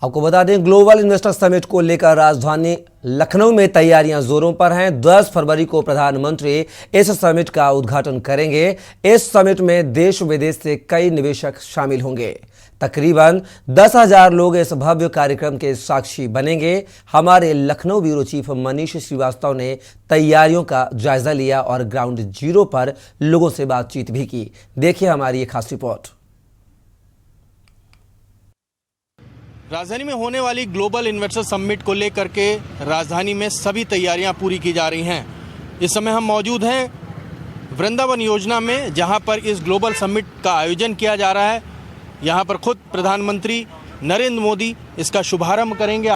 आपको बता दें, ग्लोबल इन्वेस्टर समिट को लेकर राजधानी लखनऊ में तैयारियां जोरों पर हैं। 10 फरवरी को प्रधानमंत्री इस समिट का उद्घाटन करेंगे। इस समिट में देश विदेश से कई निवेशक शामिल होंगे। तकरीबन 10,000 लोग इस भव्य कार्यक्रम के साक्षी बनेंगे। हमारे लखनऊ ब्यूरो चीफ मनीष श्रीवास्तव ने तैयारियों का जायजा लिया और ग्राउंड जीरो पर लोगों से बातचीत भी की। देखिए हमारी ये खास रिपोर्ट। राजधानी में होने वाली ग्लोबल इन्वेस्टर समिट को लेकर के राजधानी में सभी तैयारियां पूरी की जा रही हैं। इस समय हम मौजूद हैं वृंदावन योजना में, जहां पर इस ग्लोबल समिट का आयोजन किया जा रहा है। यहां पर खुद प्रधानमंत्री नरेंद्र मोदी इसका शुभारंभ करेंगे।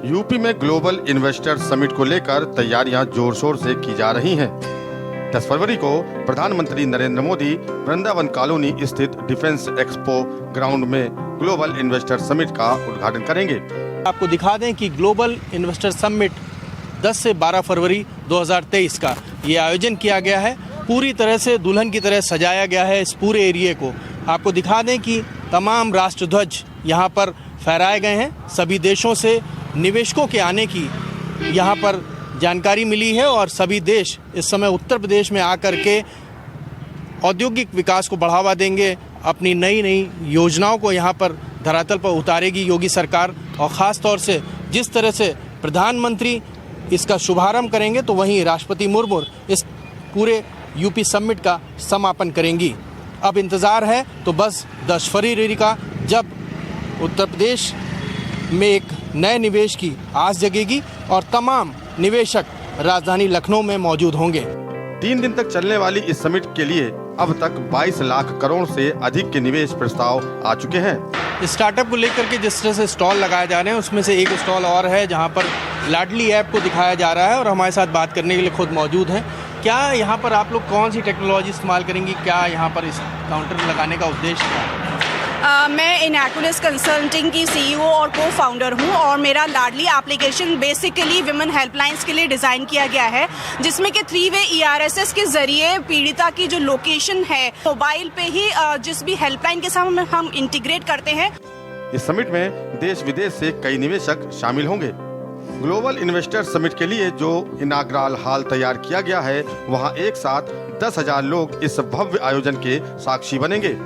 यूपी में ग्लोबल इन्वेस्टर समिट को लेकर तैयारियां जोर शोर से की जा रही हैं। 10 फरवरी को प्रधानमंत्री नरेंद्र मोदी वृंदावन कॉलोनी स्थित डिफेंस एक्सपो ग्राउंड में ग्लोबल इन्वेस्टर समिट का उद्घाटन करेंगे। आपको दिखा दें कि ग्लोबल इन्वेस्टर समिट 10 से 12 फरवरी 2023 का ये आयोजन किया गया है। पूरी तरह से दुल्हन की तरह सजाया गया है इस पूरे एरिए को। आपको दिखा दें कि तमाम राष्ट्रध्वज यहाँ पर फहराए गए हैं। सभी देशों से निवेशकों के आने की यहाँ पर जानकारी मिली है और सभी देश इस समय उत्तर प्रदेश में आकर के औद्योगिक विकास को बढ़ावा देंगे। अपनी नई नई योजनाओं को यहाँ पर धरातल पर उतारेगी योगी सरकार। और ख़ास तौर से जिस तरह से प्रधानमंत्री इसका शुभारंभ करेंगे, तो वहीं राष्ट्रपति मुर्मू इस पूरे यूपी समिट का समापन करेंगी। अब इंतज़ार है तो बस 10 फरवरी का, जब उत्तर प्रदेश में एक नए निवेश की आस जगेगी और तमाम निवेशक राजधानी लखनऊ में मौजूद होंगे। 3 दिन तक चलने वाली इस समिट के लिए अब तक 22 लाख करोड़ से अधिक के निवेश प्रस्ताव आ चुके हैं। स्टार्टअप को लेकर के जिस तरह से स्टॉल लगाए जा रहे हैं, उसमें से एक स्टॉल और है जहां पर लाडली ऐप को दिखाया जा रहा है और हमारे साथ बात करने के लिए खुद मौजूद हैं। क्या यहाँ पर आप लोग कौन सी टेक्नोलॉजी इस्तेमाल करेंगी? क्या यहाँ पर इस काउंटर लगाने का उद्देश्य क्या है? मैं इनएकुलस कंसल्टिंग की CEO और को फाउंडर हूँ और मेरा लाडली एप्लीकेशन बेसिकली विमेन हेल्पलाइंस के लिए डिज़ाइन किया गया है, जिसमें कि 3-वे ERSS के ज़रिए पीड़िता की जो लोकेशन है मोबाइल पे ही जिस भी हेल्पलाइन के साथ हम इंटीग्रेट करते हैं। इस समिट में देश विदेश से कई निवेशक शामिल होंगे। ग्लोबल इन्वेस्टर समिट के लिए जो इनाग्रल हॉल तैयार किया गया है, वहाँ एक साथ 10,000 लोग इस भव्य आयोजन के साक्षी बनेंगे।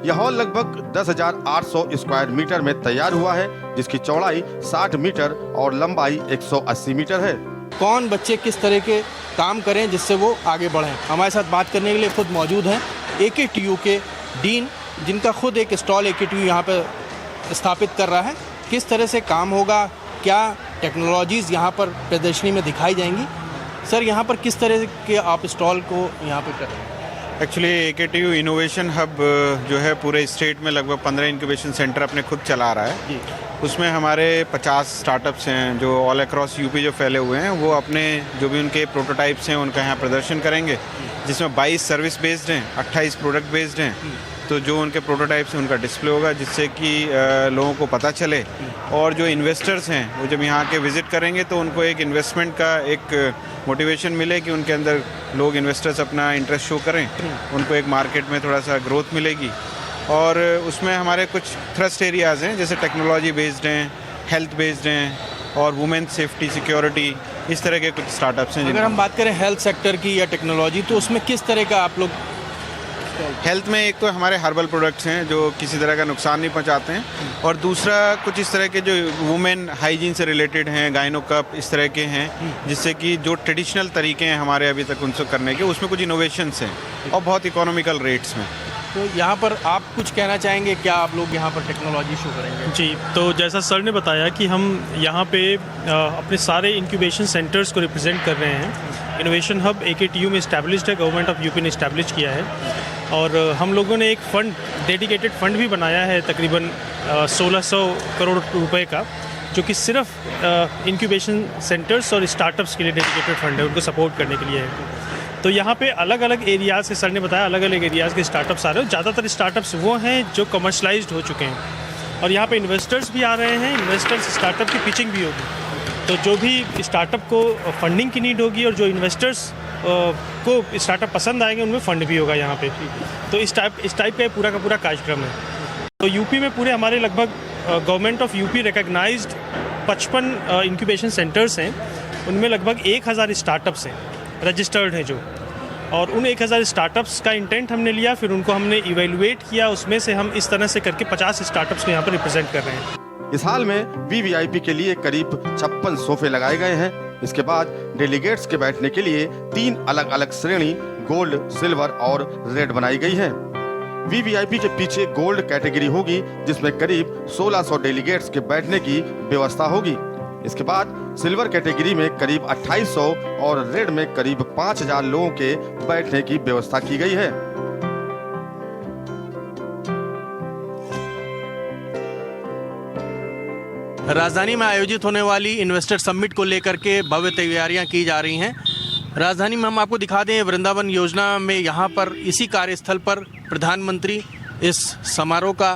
यह हॉल लगभग 10,800 स्क्वायर मीटर में तैयार हुआ है, जिसकी चौड़ाई 60 मीटर और लंबाई 180 मीटर है। कौन बच्चे किस तरह के काम करें जिससे वो आगे बढ़ें, हमारे साथ बात करने के लिए खुद मौजूद हैं AKTU के डीन, जिनका खुद एक स्टॉल AKTU यहाँ पर स्थापित कर रहा है। किस तरह से काम होगा, क्या टेक्नोलॉजीज़ यहाँ पर प्रदर्शनी में दिखाई जाएंगी? सर, यहाँ पर किस तरह के आप स्टॉल को यहाँ पर कर रहे हैं? एक्चुअली AKTU इनोवेशन हब जो है पूरे स्टेट में लगभग 15 इंक्यूबेशन सेंटर अपने खुद चला रहा है। उसमें हमारे 50 स्टार्टअप्स हैं जो ऑल अक्रॉस यूपी जो फैले हुए हैं, वो अपने जो भी उनके प्रोटोटाइप्स हैं उनका यहाँ प्रदर्शन करेंगे, जिसमें 22 सर्विस बेस्ड हैं, 28 प्रोडक्ट बेस्ड हैं। तो जो उनके प्रोटोटाइप्स हैं उनका डिस्प्ले होगा, जिससे कि लोगों को पता चले। और जो इन्वेस्टर्स हैं वो जब यहाँ के विज़िट करेंगे तो उनको एक इन्वेस्टमेंट का एक मोटिवेशन मिले कि उनके अंदर लोग इन्वेस्टर्स अपना इंटरेस्ट शो करें, उनको एक मार्केट में थोड़ा सा ग्रोथ मिलेगी। और उसमें हमारे कुछ थ्रस्ट एरियाज़ हैं, जैसे टेक्नोलॉजी बेस्ड हैं, हेल्थ बेस्ड हैं और वुमेन सेफ्टी सिक्योरिटी, इस तरह के कुछ स्टार्टअप्स हैं। अगर हम बात करें हेल्थ सेक्टर की या टेक्नोलॉजी, तो उसमें किस तरह का आप लोग? हेल्थ में एक तो हमारे हर्बल प्रोडक्ट्स हैं जो किसी तरह का नुकसान नहीं पहुंचाते हैं, और दूसरा कुछ इस तरह के जो वुमेन हाइजीन से रिलेटेड हैं, गाइनो कप, इस तरह के हैं, जिससे कि जो ट्रेडिशनल तरीके हैं हमारे अभी तक उनसे करने के, उसमें कुछ इनोवेशंस हैं और बहुत इकोनॉमिकल रेट्स में। तो यहाँ पर आप कुछ कहना चाहेंगे? क्या आप लोग यहाँ पर टेक्नोलॉजी शो करेंगे? जी, तो जैसा सर ने बताया कि हम यहाँ पे अपने सारे इंक्यूबेशन सेंटर्स को रिप्रेजेंट कर रहे हैं। इनोवेशन हब AKTU में इस्टेब्लिश्ड है, गवर्नमेंट ऑफ यूपी ने इस्टेब्लिश किया है। और हम लोगों ने एक फ़ंड, डेडिकेटेड फ़ंड भी बनाया है तकरीबन 1600 करोड़ रुपए का, जो कि सिर्फ इंक्यूबेशन सेंटर्स और स्टार्टअप्स के लिए डेडिकेटेड फ़ंड है, उनको सपोर्ट करने के लिए है। तो यहाँ पे अलग अलग एरियाज़ के, सर ने बताया अलग अलग एरियाज़ के स्टार्टअप्स आ रहे हैं। ज़्यादातर स्टार्टअप्स वो हैं जो कमर्शलाइज्ड हो चुके हैं और यहाँ पे इन्वेस्टर्स भी आ रहे हैं। इन्वेस्टर्स स्टार्टअप की पिचिंग भी होगी, तो जो भी स्टार्टअप को फंडिंग की नीड होगी और जो इन्वेस्टर्स को स्टार्टअप पसंद आएंगे उनमें फ़ंड भी होगा यहाँ पे। तो इस टाइप का पूरा का पूरा कार्यक्रम है। तो यूपी में पूरे हमारे लगभग government of UP recognised 55 incubation centres हैं, उनमें लगभग 1000 स्टार्टअप्स हैं रजिस्टर्ड हैं जो, और उन 1000 स्टार्टअप्स का इंटेंट हमने लिया, फिर उनको हमने इवेलुएट किया, उसमें से हम इस तरह से करके 50 स्टार्टअप्स को यहाँ पर रिप्रेजेंट कर रहे हैं। इस हाल में वीवीआईपी के लिए करीब 56 सोफे लगाए गए हैं। इसके बाद डेलीगेट्स के बैठने के लिए 3 अलग अलग श्रेणी गोल्ड, सिल्वर और रेड बनाई गई है। वीवीआईपी के पीछे गोल्ड कैटेगरी होगी, जिसमें करीब 1600 डेलीगेट्स के बैठने की व्यवस्था होगी। इसके बाद सिल्वर कैटेगरी में करीब 2800 और रेड में करीब 5000 लोगों के बैठने की व्यवस्था की गई है। राजधानी में आयोजित होने वाली इन्वेस्टर समिट को लेकर के भव्य तैयारियां की जा रही हैं। राजधानी में हम आपको दिखा दें, वृंदावन योजना में यहाँ पर इसी कार्यस्थल पर प्रधानमंत्री इस समारोह का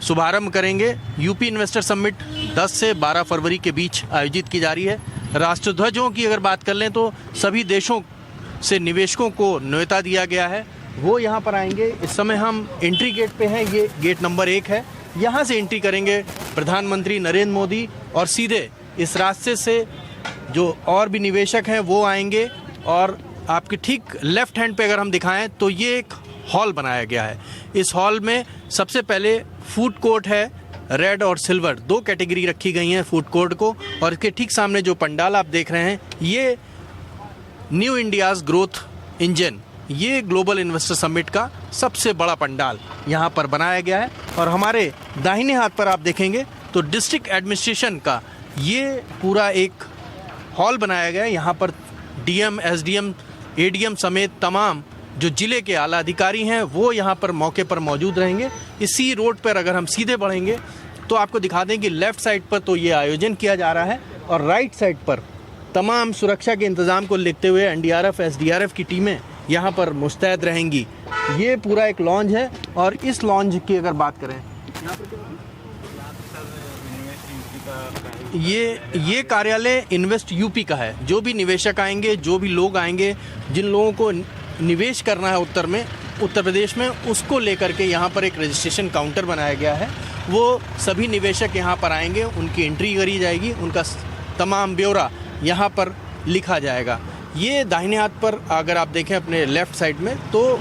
शुभारंभ करेंगे। यूपी इन्वेस्टर समिट 10 से 12 फरवरी के बीच आयोजित की जा रही है। राष्ट्रध्वजों की अगर बात कर लें तो सभी देशों से निवेशकों को न्योता दिया गया है, वो यहाँ पर आएंगे। इस समय हम एंट्री गेट पे हैं, ये गेट नंबर 1 है। यहाँ से एंट्री करेंगे प्रधानमंत्री नरेंद्र मोदी और सीधे इस रास्ते से जो और भी निवेशक हैं वो आएंगे। और आपके ठीक लेफ्ट हैंड पे अगर हम दिखाएं तो ये एक हॉल बनाया गया है। इस हॉल में सबसे पहले फूड कोर्ट है, रेड और सिल्वर 2 कैटेगरी रखी गई हैं फूड कोर्ट को। और इसके ठीक सामने जो पंडाल आप देख रहे हैं, ये न्यू इंडियाज़ ग्रोथ इंजन, ये ग्लोबल इन्वेस्टर समिट का सबसे बड़ा पंडाल यहाँ पर बनाया गया है। और हमारे दाहिने हाथ पर आप देखेंगे तो डिस्ट्रिक्ट एडमिनिस्ट्रेशन का ये पूरा एक हॉल बनाया गया है। यहाँ पर डीएम, एसडीएम, एडीएम समेत तमाम जो जिले के आला अधिकारी हैं वो यहाँ पर मौके पर मौजूद रहेंगे। इसी रोड पर अगर हम सीधे बढ़ेंगे तो आपको दिखा दें कि लेफ़्ट साइड पर तो ये आयोजन किया जा रहा है और राइट साइड पर तमाम सुरक्षा के इंतज़ाम को लिखते हुए एनडीआरएफ, एसडीआरएफ की टीमें यहाँ पर मुस्तैद रहेंगी। ये पूरा एक लॉन्ज है और इस लॉन्ज की अगर बात करें, ये कार्यालय इन्वेस्ट यूपी का है। जो भी निवेशक आएंगे, जो भी लोग आएंगे, जिन लोगों को निवेश करना है उत्तर प्रदेश में, उसको लेकर के यहाँ पर एक रजिस्ट्रेशन काउंटर बनाया गया है। वो सभी निवेशक यहाँ पर आएंगे, उनकी एंट्री करी जाएगी, उनका तमाम ब्यौरा यहाँ पर लिखा जाएगा। ये दाहिने हाथ पर अगर आप देखें अपने लेफ़्ट साइड में तो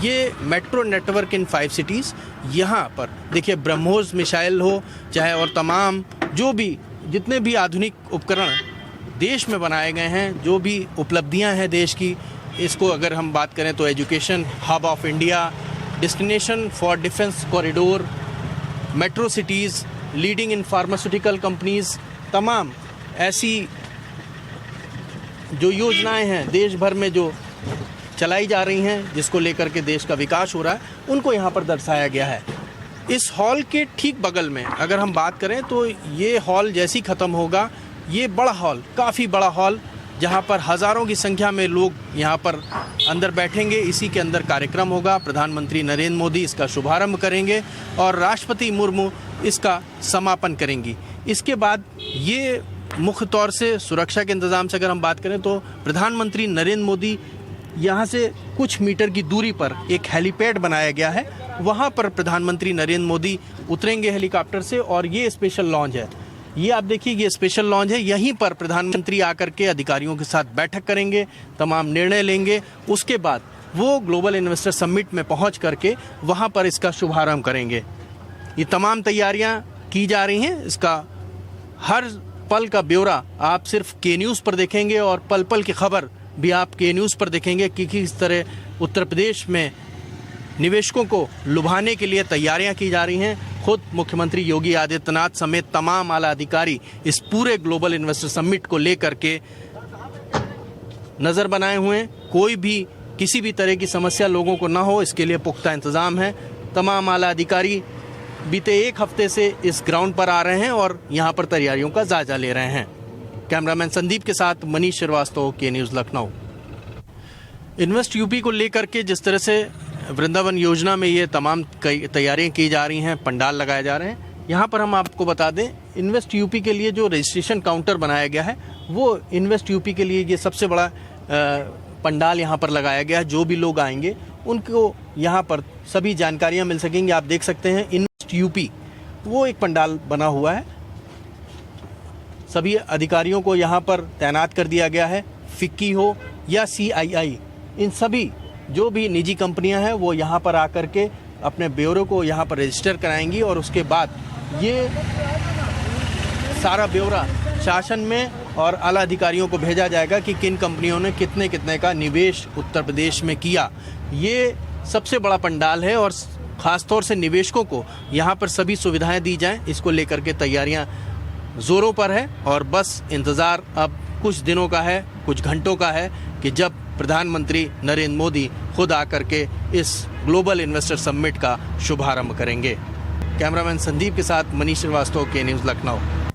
ये मेट्रो नेटवर्क इन 5 सिटीज़, यहाँ पर देखिए ब्रह्मोस मिसाइल हो चाहे और तमाम जो भी जितने भी आधुनिक उपकरण देश में बनाए गए हैं, जो भी उपलब्धियां हैं देश की, इसको अगर हम बात करें तो education hub of India, destination for defence corridor, metro cities, leading in pharmaceutical companies, तमाम ऐसी जो योजनाएं हैं देश भर में जो चलाई जा रही हैं, जिसको लेकर के देश का विकास हो रहा है, उनको यहाँ पर दर्शाया गया है। इस हॉल के ठीक बगल में अगर हम बात करें तो ये हॉल जैसे ही ख़त्म होगा, ये बड़ा हॉल, काफ़ी बड़ा हॉल, जहाँ पर हज़ारों की संख्या में लोग यहाँ पर अंदर बैठेंगे। इसी के अंदर कार्यक्रम होगा। प्रधानमंत्री नरेंद्र मोदी इसका शुभारंभ करेंगे और राष्ट्रपति मुर्मू इसका समापन करेंगी। इसके बाद ये मुख्य तौर से सुरक्षा के इंतज़ाम से अगर हम बात करें तो प्रधानमंत्री नरेंद्र मोदी यहाँ से कुछ मीटर की दूरी पर एक हेलीपैड बनाया गया है, वहाँ पर प्रधानमंत्री नरेंद्र मोदी उतरेंगे हेलीकॉप्टर से। और ये स्पेशल लॉन्ज है, ये आप देखिए, ये स्पेशल लॉन्ज है। यहीं पर प्रधानमंत्री आकर के अधिकारियों के साथ बैठक करेंगे, तमाम निर्णय लेंगे। उसके बाद वो ग्लोबल इन्वेस्टर समिट में पहुँच करके वहाँ पर इसका शुभारंभ करेंगे। ये तमाम तैयारियाँ की जा रही हैं। इसका हर पल का ब्यौरा आप सिर्फ के न्यूज़ पर देखेंगे और पल पल की खबर भी आप के न्यूज़ पर देखेंगे कि किस तरह उत्तर प्रदेश में निवेशकों को लुभाने के लिए तैयारियां की जा रही हैं। खुद मुख्यमंत्री योगी आदित्यनाथ समेत तमाम आला अधिकारी इस पूरे ग्लोबल इन्वेस्टर समिट को लेकर के नज़र बनाए हुए हैं। कोई भी किसी भी तरह की समस्या लोगों को ना हो, इसके लिए पुख्ता इंतज़ाम है। तमाम आला अधिकारी बीते 1 हफ्ते से इस ग्राउंड पर आ रहे हैं और यहाँ पर तैयारियों का जायजा ले रहे हैं। कैमरामैन संदीप के साथ मनीष श्रीवास्तव, के न्यूज़ लखनऊ। इन्वेस्ट यूपी को लेकर के जिस तरह से वृंदावन योजना में ये तमाम कई तैयारियां की जा रही हैं, पंडाल लगाए जा रहे हैं, यहाँ पर हम आपको बता दें इन्वेस्ट यूपी के लिए जो रजिस्ट्रेशन काउंटर बनाया गया है वो इन्वेस्ट यूपी के लिए ये सबसे बड़ा पंडाल यहाँ पर लगाया गया है। जो भी लोग आएंगे उनको यहाँ पर सभी जानकारियाँ मिल सकेंगी। आप देख सकते हैं इन्वेस्ट यूपी वो एक पंडाल बना हुआ है। सभी अधिकारियों को यहाँ पर तैनात कर दिया गया है। फिक्की हो या CII, इन सभी जो भी निजी कंपनियां हैं वो यहाँ पर आकर के अपने ब्योरो को यहाँ पर रजिस्टर कराएंगी और उसके बाद ये सारा ब्यौरा शासन में और आला अधिकारियों को भेजा जाएगा कि किन कंपनियों ने कितने कितने का निवेश उत्तर प्रदेश में किया। ये सबसे बड़ा पंडाल है और ख़ासतौर से निवेशकों को यहाँ पर सभी सुविधाएं दी जाएं, इसको लेकर के तैयारियां ज़ोरों पर है और बस इंतज़ार अब कुछ दिनों का है, कुछ घंटों का है कि जब प्रधानमंत्री नरेंद्र मोदी खुद आकर के इस ग्लोबल इन्वेस्टर समिट का शुभारंभ करेंगे। कैमरामैन संदीप के साथ मनीष श्रीवास्तव, के न्यूज़ लखनऊ।